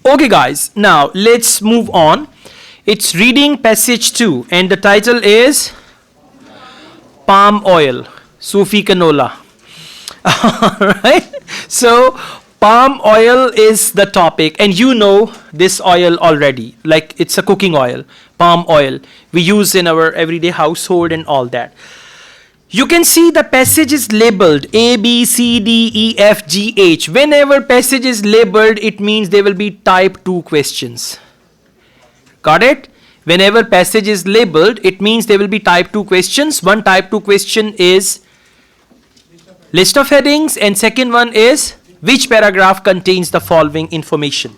Okay guys, now let's move on. It's reading passage 2 and the title is palm oil, Sufi canola. Alright, so palm oil is the topic, and you know this oil already, like it's a cooking oil, palm oil we use in our everyday household and all that. You can see the passage is labeled A, B, C, D, E, F, G, H. Whenever passage is labeled, it means there will be type 2 questions. Got it? Whenever passage is labeled, it means there will be type 2 questions. One type 2 question is list of headings, and second one is which paragraph contains the following information.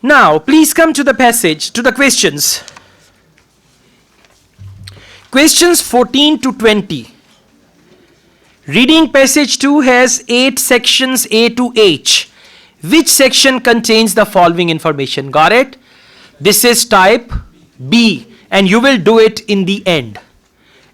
Now, please come to the passage, to the questions. Questions 14 to 20. Reading passage 2 has 8 sections A to H. Which section contains the following information? Got it? This is type B, and you will do it in the end.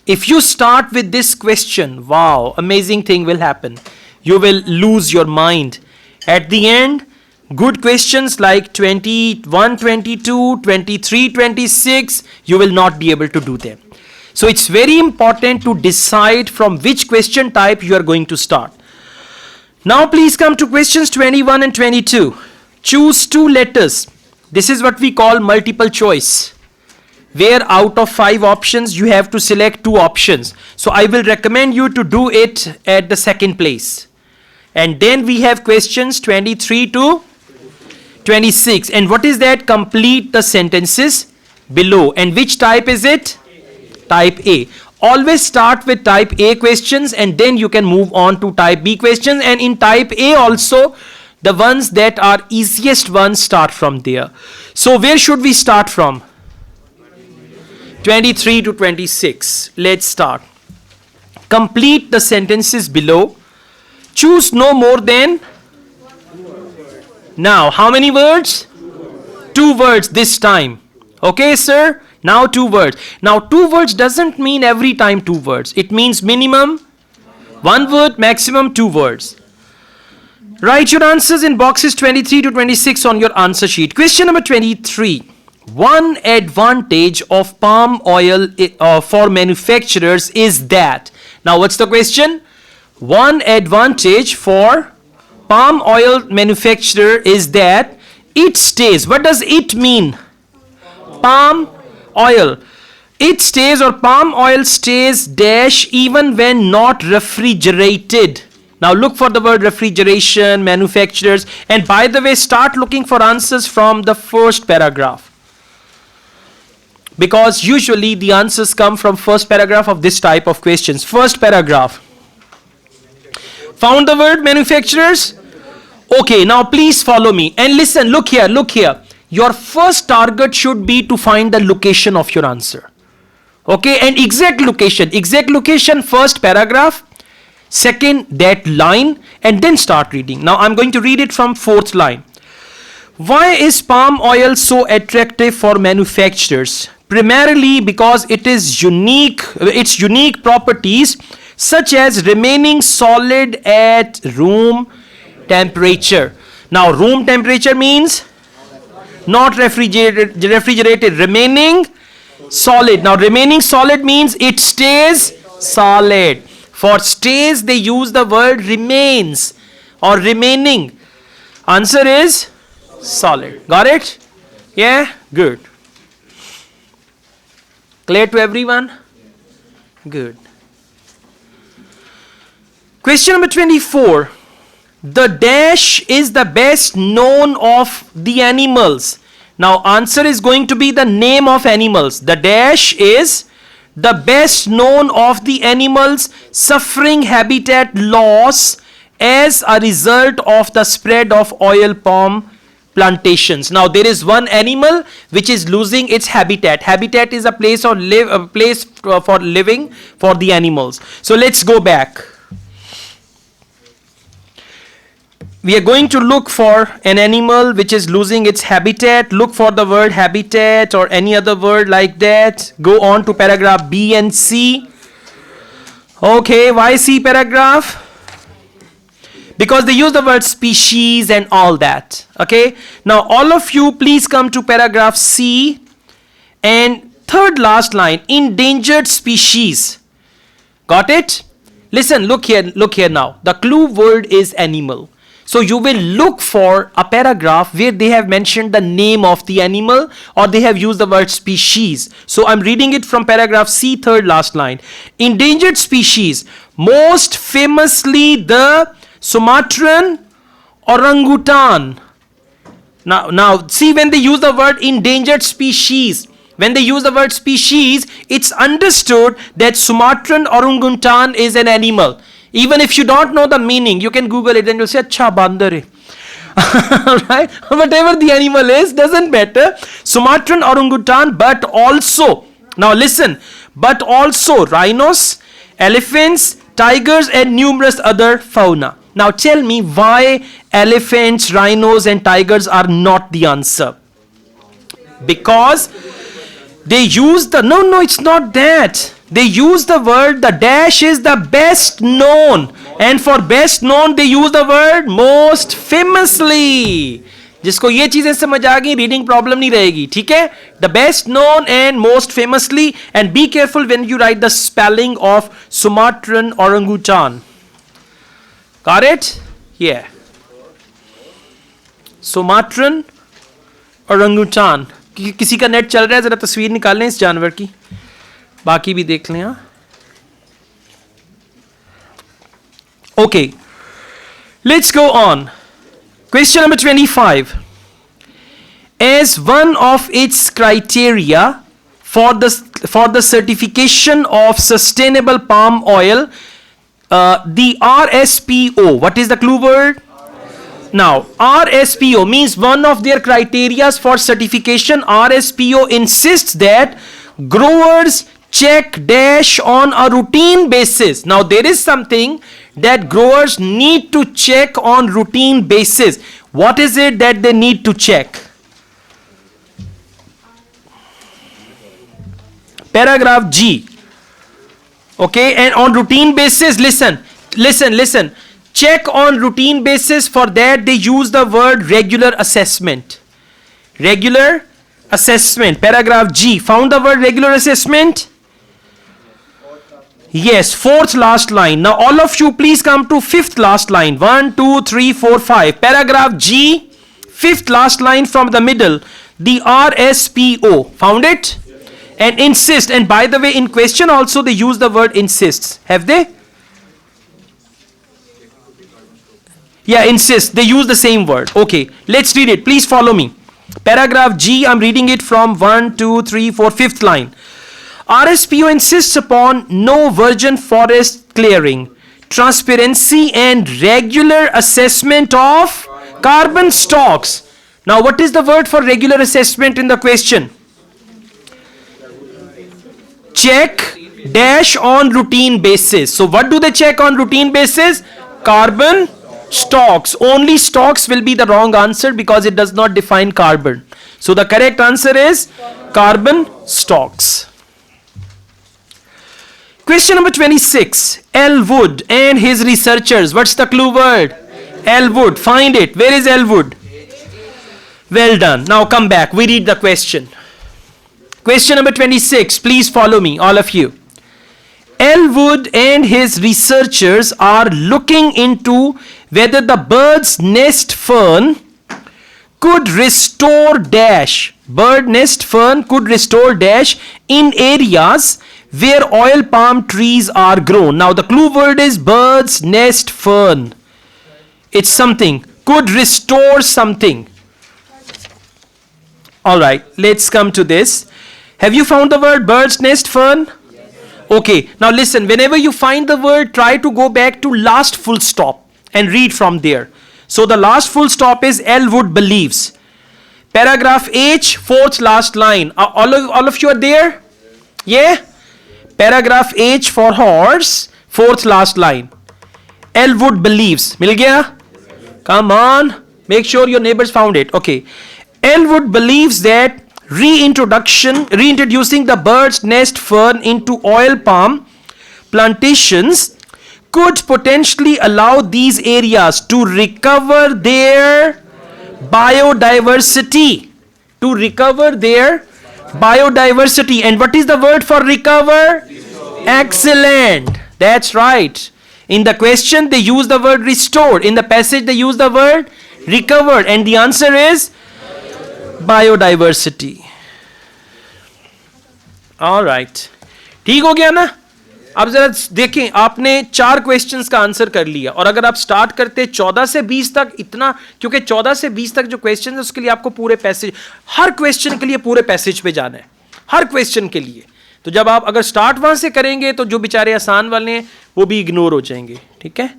If you start with this question, wow, amazing thing will happen. You will lose your mind. At the end, good questions like 21, 22, 23, 26, you will not be able to do them. So it's very important to decide from which question type you are going to start. Now please come to questions 21 and 22. Choose 2 letters. This is what we call multiple choice, where out of 5 options you have to select 2 options. So I will recommend you to do it at the second place. And then we have questions 23 to 26. And what is that? Complete the sentences below. And which type is it? Type A. Always start with type A questions, and then you can move on to type B questions. And in type A also, the ones that are easiest ones start from there. So where should we start from? 23 to 26. Let's start. Complete the sentences below. Choose no more than. Now, how many words? 2 words this time. Okay, sir? Now 2 words. Now 2 words doesn't mean every time 2 words. It means minimum 1 word, maximum 2 words. Write your answers in boxes 23 to 26 on your answer sheet. Question number 23. One advantage of palm oil for manufacturers is that. Now what's the question? One advantage for palm oil manufacturer is that it stays. What does it mean? Palm oil. It stays, or palm oil stays dash even when not refrigerated. Now look for the word refrigeration, manufacturers, and by the way, start looking for answers from the first paragraph, because usually the answers come from first paragraph of this type of questions. First paragraph. Found the word manufacturers? Okay, now please follow me and listen. Look here, look here. Your first target should be to find the location of your answer. Okay, and exact location, first paragraph, second that line, and then start reading. Now I'm going to read it from 4th line. Why is palm oil so attractive for manufacturers? Primarily because its unique properties, such as remaining solid at room temperature. Now room temperature means not refrigerated, remaining solid. Now remaining solid means it stays solid. For stays they use the word remains or remaining. Answer is solid. Got it? Yeah? Good. Clear to everyone? Good. Question number 24. The dash is the best known of the animals. Now answer is going to be the name of animals. The dash is the best known of the animals suffering habitat loss as a result of the spread of oil palm plantations. Now there is one animal which is losing its habitat. Habitat is a place for living for the animals. So let's go back. We are going to look for an animal which is losing its habitat. Look for the word habitat or any other word like that. Go on to paragraph B and C. Okay, why C paragraph? because they use the word species and all that. Okay, now all of you please come to paragraph C and third last line, endangered species. Got it? Listen, look here now. The clue word is animal. So you will look for a paragraph where they have mentioned the name of the animal or they have used the word species. So I'm reading it from paragraph C, third last line. Endangered species, most famously the Sumatran orangutan. Now see, when they use the word endangered species, when they use the word species, it's understood that Sumatran orangutan is an animal. Even if you don't know the meaning, you can Google it and you'll say, "Acha bandar hai." Right? Whatever the animal is, doesn't matter. Sumatran orangutan, but also, now listen, but also rhinos, elephants, tigers, and numerous other fauna. Now tell me why elephants, rhinos, and tigers are not the answer. Because they use the, no, it's not that. They use the word, the dash is the best known. And for best known, they use the word most famously. जिसको ये चीजें समझ आ गई, reading problem नहीं रहेगी. ठीक है? The best known and most famously. And be careful when you write the spelling of Sumatran orangutan. Got it? Yeah. Sumatran orangutan. किसी का नेट चल रहा है, जरा तस्वीर निकाल लें इस जानवर की, बाकी भी देख लें. Okay, let's go on. Question number 25. As one of its criteria for the certification of sustainable palm oil, the RSPO, what is the clue word? Now, RSPO means one of their criteria for certification. RSPO insists that growers check dash on a routine basis. Now, there is something that growers need to check on routine basis. What is it that they need to check? Paragraph G. Okay, and on routine basis, listen. Check on routine basis, for that they use the word regular assessment. Regular assessment. Paragraph G. Found the word regular assessment? Yes, fourth last line. Now all of you please come to fifth last line. 1, 2, 3, 4, 5. Paragraph G, fifth last line from the middle. The RSPO. Found it? And insist. And by the way, in question also they use the word insists. Have they? Yeah, insist. They use the same word. Okay, let's read it. Please follow me. Paragraph G, I'm reading it from 1, 2, 3, 4, fifth line. RSPO insists upon no virgin forest clearing, transparency and regular assessment of carbon stocks. Now, what is the word for regular assessment in the question? Check dash on routine basis. So, what do they check on routine basis? Carbon stocks. Only stocks will be the wrong answer because it does not define carbon. So, the correct answer is carbon stocks. Question number 26. Elwood and his researchers. What's the clue word? Elwood. Find it. Where is Elwood? Well done. Now come back. We read the question. Question number 26. Please follow me, all of you. Elwood and his researchers are looking into whether the bird's nest fern could restore dash. Bird nest fern could restore dash in areas where oil palm trees are grown. Now the clue word is bird's nest fern. It's something. Could restore something. Alright, let's come to this. Have you found the word bird's nest fern? Okay, now listen, whenever you find the word, try to go back to last full stop and read from there. So the last full stop is Elwood believes. Paragraph H, fourth last line. All of you are there? Yeah? Paragraph H for horse, fourth last line. Elwood believes. Mil gaya? Come on. Make sure your neighbors found it. Okay. Elwood believes that reintroducing the bird's nest fern into oil palm plantations could potentially allow these areas to recover their biodiversity. To recover their biodiversity. And what is the word for recover? Excellent. That's right. In the question they use the word restored. In the passage they use the word recovered. And the answer is biodiversity. All right. ठीक हो गया ना? अब जरा देखें, आपने 4 questions का answer कर लिया, और अगर आप स्टार्ट करते 14 से 20 तक, इतना, क्योंकि 14 से 20 तक जो क्वेश्चन है उसके लिए आपको पूरे पैसेज, हर क्वेश्चन के लिए पूरे पैसेज पे जाना है, हर क्वेश्चन के लिए। तो जब आप अगर स्टार्ट वहां से करेंगे तो जो बेचारे आसान वाले हैं वो भी इग्नोर हो जाएंगे। ठीक है,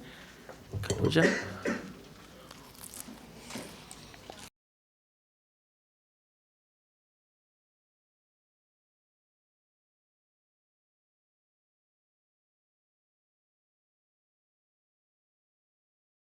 हो जाए।